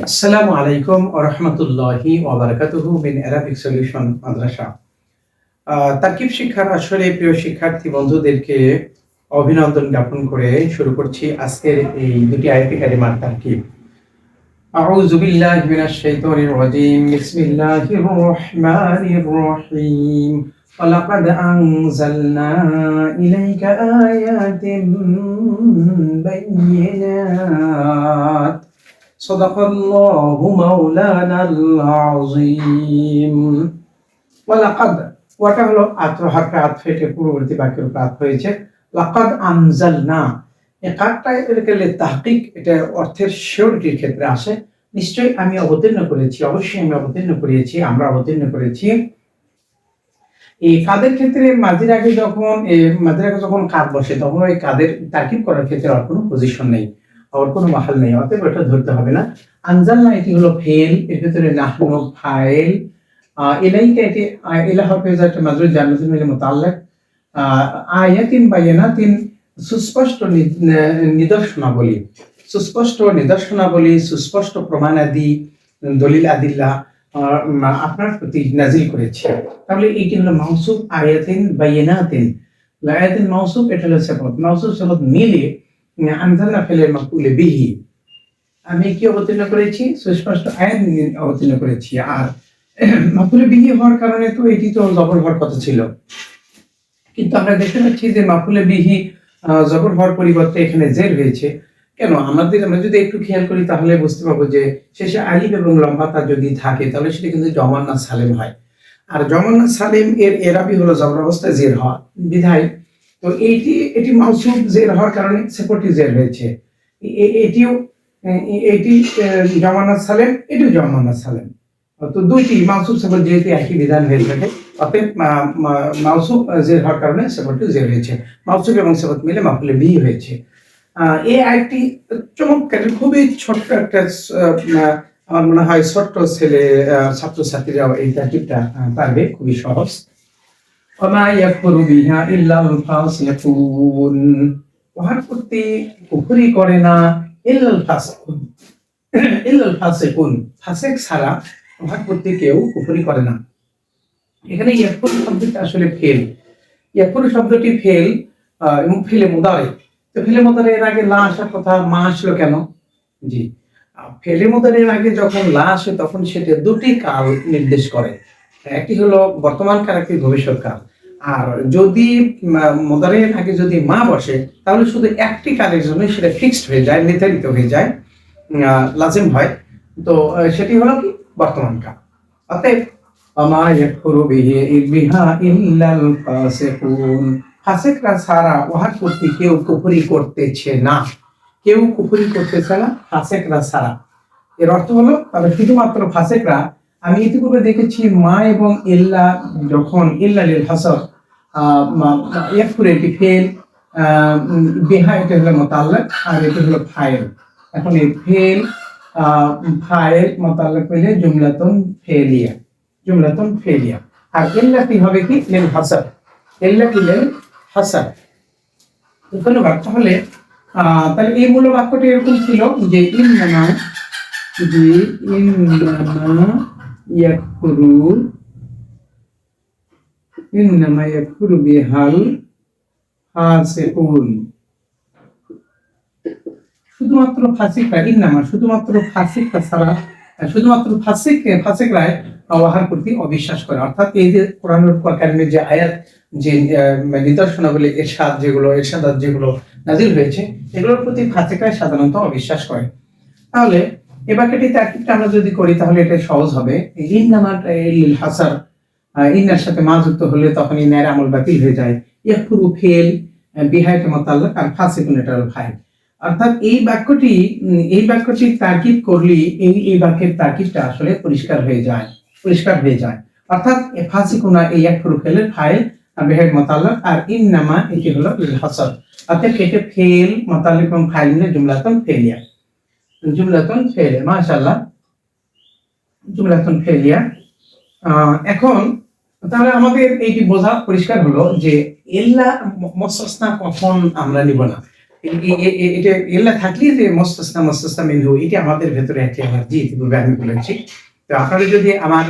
আসসালামু আলাইকুম ওয়া রাহমাতুল্লাহি ওয়া বারাকাতুহু মিন অ্যারাবিক সলিউশন মাদ্রাসা। তারকিব শিক্ষার আসরে প্রিয় শিক্ষার্থী বন্ধুদেরকে অভিনন্দন জ্ঞাপন করে শুরু করছি আজকের এই দুটি আয়াতে কারিমার তারকিব। আউযু বিল্লাহি মিনাশ শাইতানির রাজীম। বিসমিল্লাহির রহমানির রহিম। ওয়ালাকাদ আনজালনা ইলাইকা আয়াতিন বাইয়িনাত। সাদাকাল্লাহু মাওলানাল আযীম। ওয়ালাকাদ, ওয়াটা হলো হরফে আতফ, এটা পূর্ববর্তী বাক্যের উপর আতফ হয়েছে। লাকাদ আনজালনা, এই কাদটা এটাকে তাহকিক, এটা অর্থের শিওরিটির ক্ষেত্রে আসে। নিশ্চয়ই আমি অবতীর্ণ করেছি, অবশ্যই আমি অবতীর্ণ করেছি, আমরা অবতীর্ণ করেছি। এই কাদের ক্ষেত্রে মাঝির আগে যখন কাদ বসে তখন ওই কাদের তারকিব করার ক্ষেত্রে আর কোনো পজিশন নেই, আর কোনো মাহাল নেই, অতএব ওটা ধরতে হবে না। আনজালনা এটি হলো ফেল, এর ভিতরে নাহনু ফাইল, ইলাইকা এটি ইলা হরফে জার মাজরুর জান্নাতুন মিল মুতাআল্লিক, আয়াতিন বায়িনাতিন সুস্পষ্ট নিদর্শনাবলী, সুস্পষ্ট প্রমাণাদি, দলিল আদিল্লাহ আপনার প্রতি নাজিল করেছে। তাহলে এইটি হলো মাউসুফ আয়াতিন বায়িনাতিন। আয়াতিন মাউসুফ, এটা হলো সিফাত, মাউসুফ সিফাত মিলে আনজালনা ফেলের মাফউলে বিহি, আমি কি অবতীর্ণ করেছি? সুস্পষ্ট আয়াত অবতীর্ণ করেছি। আর মাফউলে বিহি হওয়ার কারণে তো এটি তো জবর হওয়ার কথা ছিল, কিন্তু আমরা দেখতে পাচ্ছি যে মাফউলে বিহি জবর হওয়ার পরিবর্তে এখানে জের হয়েছে। কেন? আমরা যদি একটু খেয়াল করি তাহলে বুঝতে পারবো যে শেষে আলিফ এবং লম্বাতা যদি থাকে তাহলে সেটা কিন্তু জমান্না সালেম হয়। আর জমান্না সালেম এর এরাবি হলো জবর অবস্থায় জের হওয়া বিধায়, তো এটি মাউসুফ জের হওয়ার কারণে সেপটি জের হয়েছে। এটি জমান্না সালেম, এটিও জমান্না সালেম। তো দুইটি মাউসুফ সেপট যেহেতু একই বিধান হয়ে থাকে, অতএব মাউসুফ জের হওয়ার কারণে সেপটি জের হয়েছে। মাউসুফ এবং সেপট মিলে মাফউলে বিহি হয়েছে। এই আরেকটি চমৎকার, খুবই ছোট্ট একটা, আমার মনে হয় ছোট্ট ছাত্রছাত্রীরাও এই তারকিবটা পারবে, খুবই সহজ। ওমা ইয়াকফুরু বিহা ইল্লাল ফাসিকুন, উহার প্রতি কুফরি করে না ইল্লাল ফাসিকুন, ফাসিক ছাড়া উহার প্রতি কেউ কুফরি করে না। এখানে ইয়াকফুরু শব্দটি আসলে ফেল, ইয়াকফুরু শব্দটি ফেল এবং ফেলে মুদারে। তো ফেলে মুদারের আগে লা আসার কথা, মা আসলো কেন? জি, ফেলে মুদারের আগে যখন লা আসে তখন সেটা দুটি কাল নির্দেশ করে, একটি হলো বর্তমান কাল, একটি ভবিষ্যৎ কাল। আর যদি মুদারের আগে যদি মা বসে তাহলে শুধু একটি কালের জন্য সেটা ফিক্সড হয়ে যায়, নির্ধারিত হয়ে যায়, লাজিম হয়। তো সেটি হলো কি বর্তমান কাল। অতএব ওমা ইয়াকফুরু বিহা ইল্লাল ফাসিকুন, ফাসিকরা ছাড়া উহার প্রতি কেউ কুফরি করতেছে না, কেউ কুফরি করতেছে না ফাসিকরা ছাড়া। এর অর্থ হলো তবে শুধুমাত্র ফাসিকরা। আমি ইতিপূর্বে দেখেছি মা এবং ইল্লা, যখন ইল্লা লিল হাসর, ইয়াকফুরু এটি ফেল, বিহা এটা হলো মুতাআল্লিক, আর এটা হলো ফাইল। এখন এই ফেল ফাইল মুতাআল্লিক হইলে জুমলাতুন ফেলিয়া, আর ইল্লাতি হবে কি লিল হাসর, ইল্লাতি লিল হাসর। ধন্যবাদ। তাহলে এই মূল বাক্যটি এরকম ছিল যে ইন্নামা ইয়াকফুরু বিহাল ফাসিকুন, শুধুমাত্র ফাসিকরা, ইন্নামা শুধুমাত্র ফাসিকরা ছাড়া, শুধুমাত্র ফাসিকরা আল্লাহর প্রতি অবিশ্বাস করে। অর্থাৎ এই যে কোরআনুল কারীমের যে আয়াত, যে নিদর্শনাবলী, এরশাদাত যেগুলো নাজিল হয়েছে, এগুলোর প্রতি ফাসিকরা সাধারণত অবিশ্বাস করে। তাহলে এই বাক্যটি তারকিবটা আমরা যদি করি তাহলে এটা সহজ হবে। ইন্নামা লিল হাসার, ইন্নার সাথে মা যুক্ত হলে তখন ইন্নার আমল বাতিল হয়ে যায়। ইয়াকফুরু ফেল, বিহা এটা মুতাআল্লিক, আর ফাসিকুন এটা হলো ফাইল। অর্থাৎ এই বাক্যটি তারকিব করলে এই বাক্যের তারকিবটা আসলে পরিষ্কার হয়ে যায়। অর্থাৎ ফাসিকুনা এই ইয়াকফুরু ফেলের ফাইল, আর বিহা মুতাআল্লিক, আর ইন্নামা এটি হলো লিল হাসার। অর্থাৎ এটা ফেল, মুতাআল্লিক এবং ফাইল মিলে জুমলাতুন ফেলিয়া, মাশাআল্লাহ, জুমলাতুন ফেলিয়া। এখন তাহলে আমাদের এইটি বোঝা পরিষ্কার হলো যে ইল্লা মুস্তাসনা কখন আমরা নিব না। এটা এলা থাকলে যে মুস্তাসনা মুস্তাসনা মিনহু এটা আমাদের ভেতরে একটা এনার্জি ইতিপূর্বে আমি বলেছি। তো আপনারা যদি আমার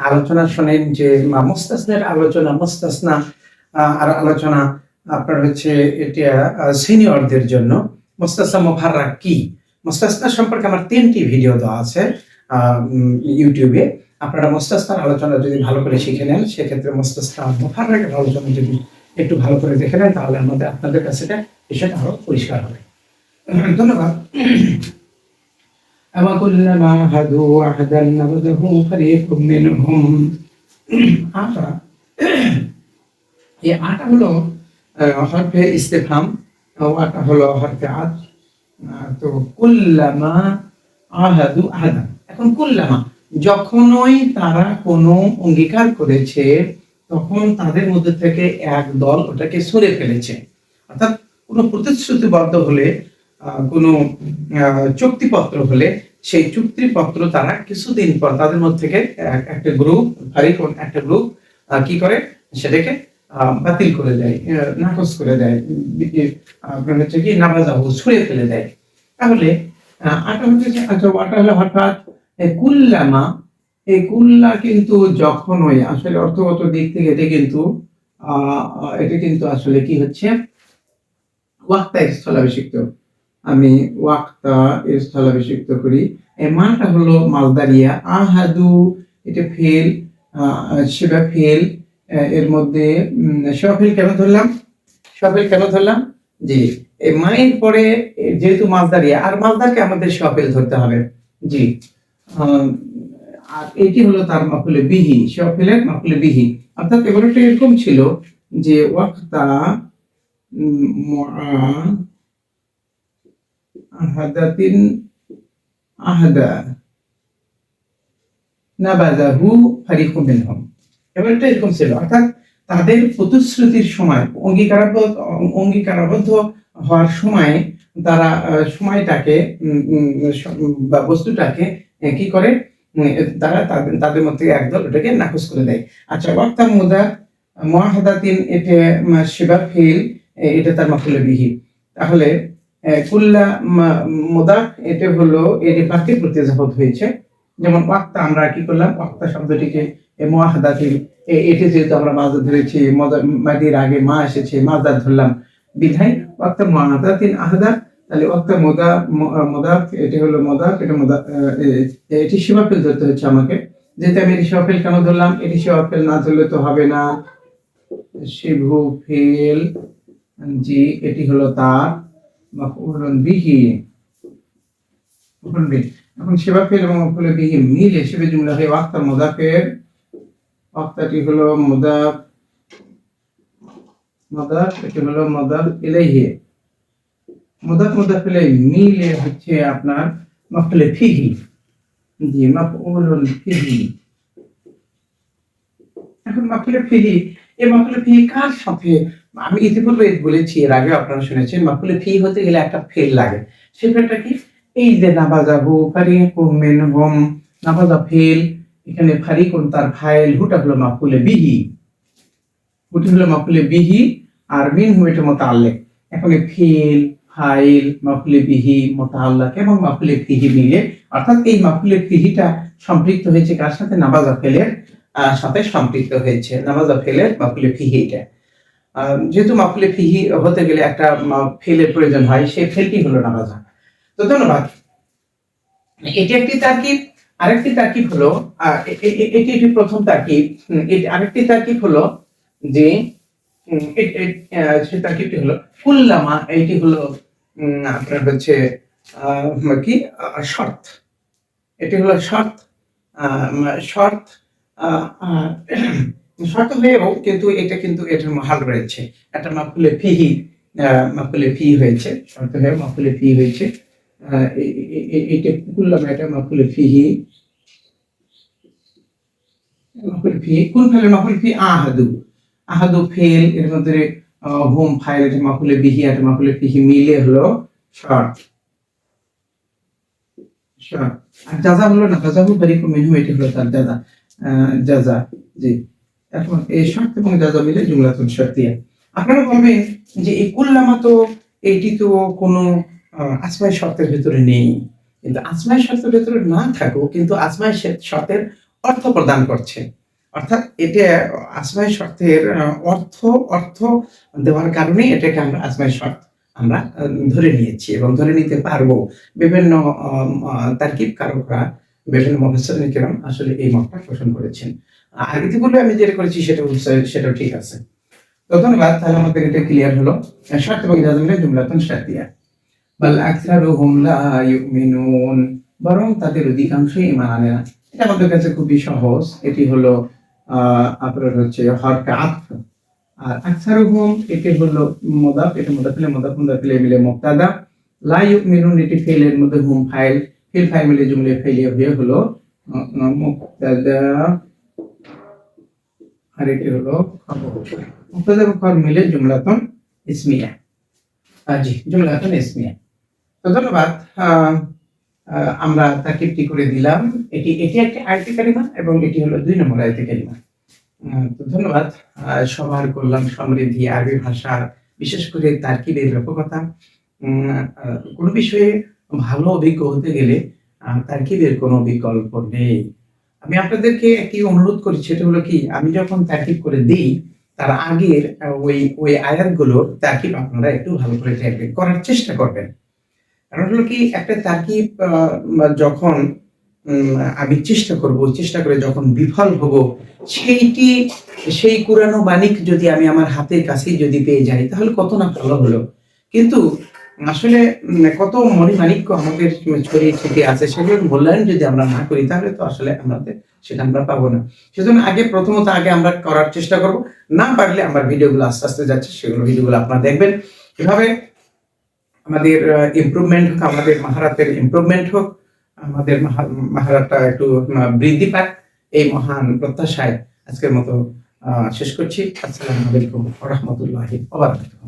আলোচনা শোনেন যে মুস্তাসনার আলোচনা মুস্তাসনা আর আলোচনা আপনার হচ্ছে এটা সিনিয়রদের জন্য। মুস্তাসনা মুফাররাক কি, মুস্তাসনা সম্পর্কে আমার 3টি ভিডিও দেওয়া আছে ইউটিউবে। আপনারা মুস্তাসনার আলোচনা যদি ভালো করে শিখে নেন, সেক্ষেত্রে মুস্তাসনা মুফাররাকের আলোচনা যদি একটু ভালো করে দেখে নেন, তাহলে আপনাদের কাছে বিষয়টা আরো পরিষ্কার হবে। ধন্যবাদ। أَوَكُلَّمَا عَاهَدُوا عَهْدًا نَبَذَهُ فَرِيقٌ مِّنْهُمْ। আটা, এই আটা হলো হরফে ইস্তেফহাম, আটা হলো হরফে আদ। তো কুল্লামা আহাদু আহাদান, এখন কুল্লামা যখনই তারা কোনো অঙ্গীকার করেছে, তখন তাদের মধ্যে থেকে এক দল ওটাকে সরে ফেলেছে। অর্থাৎ কোনো প্রতিশ্রুতিবদ্ধ হলে, কোনো চুক্তিপত্র হলে, সেই চুক্তিপত্র তারা কিছুদিন পর তাদের মধ্যে থেকে একটা গ্রুপ একটা গ্রুপ কি করে, সেটাকে বাতিল করে দেয়, নাকচ করে দেয়, আপনার হচ্ছে কি নাবাজাহু ছুঁড়ে ফেলে দেয়। তাহলে আটা হচ্ছে আচ্ছা, আটা হলো হঠাৎ কুল্লামা, এই কুল্লা কিন্তু যখনই, আসলে অর্থগত দিক থেকে এটা কিন্তু আসলে কি হচ্ছে, ওয়াক্তা স্থলাভিষিক্ত। আমি ওয়াক্তা স্থলাভিষিক্ত করি। এই মাটা হলো মালদারিয়া, আহাদু এটা ফেল, সেবা ফেল। এর মধ্যে সফেল কেন ধরলাম, জি এই মায়ের পরে যেহেতু মালদারিয়া, আর মালদারকে আমাদের সফেল ধরতে হবে। জি আর এটি হলো তার মাফুলে বিহি, সফেলের মাফুলে বিহি। অর্থাৎ এবারটা এরকম ছিল যে ওয়াক্তা আহাদাতিন আহাদা নাবাযাহু ফারিকুম মিনহুম। এবারটা এরকম ছিল, অর্থাৎ তাদের প্রতিশ্রুতির সময়, অঙ্গীকারাবদ্ধ হওয়ার সময় তারা সময়টাকে বা বস্তুটাকে কি করে, তারা তাদের মধ্যে একদল ওটাকে নাকচ করে দেয়। আচ্ছা, ওয়াক্তা মুআহাদাতিন এটা শিবা ফিল, এটা তার মাফুলে বিহি। তাহলে কুল্লা মুদাফ এটা হলো এর বাক্যে প্রতিজাত হয়েছে। যেমন ওয়াক্তা আমরা কি করলাম, ওয়াক্তা শব্দটিকে মুআহাদাতিন, এটি যেহেতু আমরা মাযদার ধরেছি, মাদির আগে মা এসেছে, মাযদার ধরলাম বিধায় ওয়াক্তা মুআহাদাতিন আহাদা। তাহলে ওয়াক্তা মুদাফ এটা হলো মুদাফ, এটা মুদাফ, এটি শিবা ফিল ধরতে হচ্ছে আমাকে। যেহেতু আমি এটি শিবা ফিল কেন ধরলাম, এটি শিবা ফিল না ধরলে তো হবে না, শিবু ফিল জি এটি হলো তার মাফউলুন বিহি। এখন শিবা ফিল এবং মাফউল বিহি মিলে শিবে জুমলা হয়ে ওয়াক্তা মুদাফের, ওয়াক্তাটি হলো মুদাফ, এটি হলো মুদাফ ইলাইহি, মুদাফ ইলাইহি মিলে হচ্ছে আপনার মাফউল ফিহি। জি মাফউলুন ফিহি। এখন মাফউল ফিহি, এই মাফউল ফিহি কার সাথে, আমি ইতিপূর্বে বলেছি, এর আগে আপনারা শুনেছেন, মাফউল ফিহি হতে গেলে একটা ফেল লাগে। সেই ফেলটা কি, এই যে নাবাযাহু ফারিকুম মিনহুম, নাবাযা ফেল, এখানে ফারিকুন তার ফাইল, হুটা হলো মাফউল বিহি, আর মিনহু এটা মুতাআল্লিক। এখন এই ফেল, ফাইল, মাফউল বিহি, মুতাআল্লিক এবং মাফউল বিহি মিলে, অর্থাৎ এই মাফউল বিহিটা সম্পৃক্ত হয়েছে কার সাথে, নাবাযা ফেলের সাথে সম্পৃক্ত হয়েছে, নাবাযা ফেলের মাফউল বিহি। এটা যেহেতু মাফউল বিহি হতে গেলে একটা ফেলের প্রয়োজন হয়, সেই ফেলটি হলো নাবাযা। তো ধন্যবাদ। এটি একটি তারকিব। আরেকটি তারকিব হলো, এটি প্রথম তারকিব। আরেকটি তারকিব হলো যে সেই তারকিবটি হলো কুল্লামা, এটি হলো আপনার হচ্ছে কি শর্ত, এটি হলো শর্ত, শর্ত হয়েও কিন্তু এটা কিন্তু এটার মহাল রয়েছে, একটা মাফউলে ফি হয়েছে, শর্ত হয়ে মাফউলে ফি হয়েছে। এটা কুল্লামা, এটা মাফউলে ফিহি, কোন ফেলের মাফউল ফি, আহাদু ফেল, এর মধ্যে হুম ফাইল, এটা মাফউলে বিহি, এটা মাফউলে ফিহি মিলে হলো শর্ত। আর জাযা হলো না, জাযাহু ফারিকুম মিনহুম, এটা হলো তার জাযা। জি এখন এই শর্ত এবং জাযা মিলে জুমলাতুন শারতিয়া। আপনারা বলবেন যে এই কুল্লামা তো এইটি তো কোনো আসমাই শর্তের ভেতরে নেই। কিন্তু আসমাই শর্তের ভেতরে না থাকুক, কিন্তু আসমাই শর্তের অর্থ প্রদান করছে। অর্থাৎ এটা আসমাই শর্তের অর্থ দেওয়ার কারণেই এটাকে আমরা আসমাই শর্ত আমরা ধরে নিয়েছি এবং ধরে নিতে পারবো। বিভিন্ন তারকিব কারকরা, বিভিন্ন মুফাসসিরিন কিরাম আসলে এই মতটা পোষণ করেছেন। আগে থেকে বলে আমি যেটা করেছি সেটাও ঠিক আছে। তো ধন্যবাদ। তাহলে আমাদের এটা ক্লিয়ার হলো। শর্ত এবং জাজমের জুমলাতুন শারতিয়া। বাল আকসারুহুম লা ইউমিনুন, বরং তাদের অধিকাংশই ঈমান আনে না। এটা আমাদের কাছে খুবই সহজ। এটি হলো আপনার হচ্ছে হরফে আতফ। আর আকসারুহুম এটি হলো মুদাফ, এটা মুদাফ ইলাইহি মিলে মুবতাদা। লা ইউমিনুন এটি ফেলের মধ্যে হুম ফাইল, ফিল ফাইল মিলে জুমলা ফেলিয়া হয়ে হলো মুবতাদা, আর এটি হলো খবর। মুবতাদা এবং খবর মিলে জুমলাতুন ইসমিয়া। জি, জুমলাতুন ইসমিয়া। তো ধন্যবাদ। আমরা তারকিবটি করে দিলাম। এটি একটি আয়াতে কারিমা এবং এটি হলো 2 নম্বর আয়াতে কারিমা। তো ধন্যবাদ। সবার কল্যাণ সমৃদ্ধি, আরবি ভাষা, বিশেষ করে তারকিবের ব্যাপকতা। কোনো বিষয়ে ভালো অভিজ্ঞ হতে গেলে তারকিবের কোনো বিকল্প নেই। আমি আপনাদেরকে একটি অনুরোধ করি, সেটা হলো কি, আমি যখন তারকিব করে দিই তার আগের ওই আয়াতগুলোর তারকিব আপনারা একটু ভালো করে করার চেষ্টা করবেন। কারণ হলো কি, একটা তারকিব যখন আমি চেষ্টা করে যখন বিফল হব, সেই কুরানো মানিক যদি আমি আমার হাতের কাছেই যদি পেয়ে যাই তাহলে কত না ভালো হলো। কিন্তু আসলে কত মণিমাণিক্য আমাদের ছড়িয়ে ছিটিয়ে আছে, সেগুলোর মূল্যায়ন যদি আমরা না করি তাহলে তো আসলে সেটা আমরা পাবো না। সেজন্য প্রথমত আমরা করার চেষ্টা করব। না পারলে আমার ভিডিওগুলো আস্তে আস্তে যাচ্ছে, ভিডিওগুলো আপনারা দেখবেন। এভাবে আমাদের ইমপ্রুভমেন্ট হোক, আমাদের মাহারাতের ইমপ্রুভমেন্ট হোক, আমাদের মাহারাতটা একটু বৃদ্ধি পাক, এই মহান প্রত্যাশায় আজকের মতো শেষ করছি। আসসালামু আলাইকুম ওয়া রাহমাতুল্লাহি ওয়া বারাকাতুহু।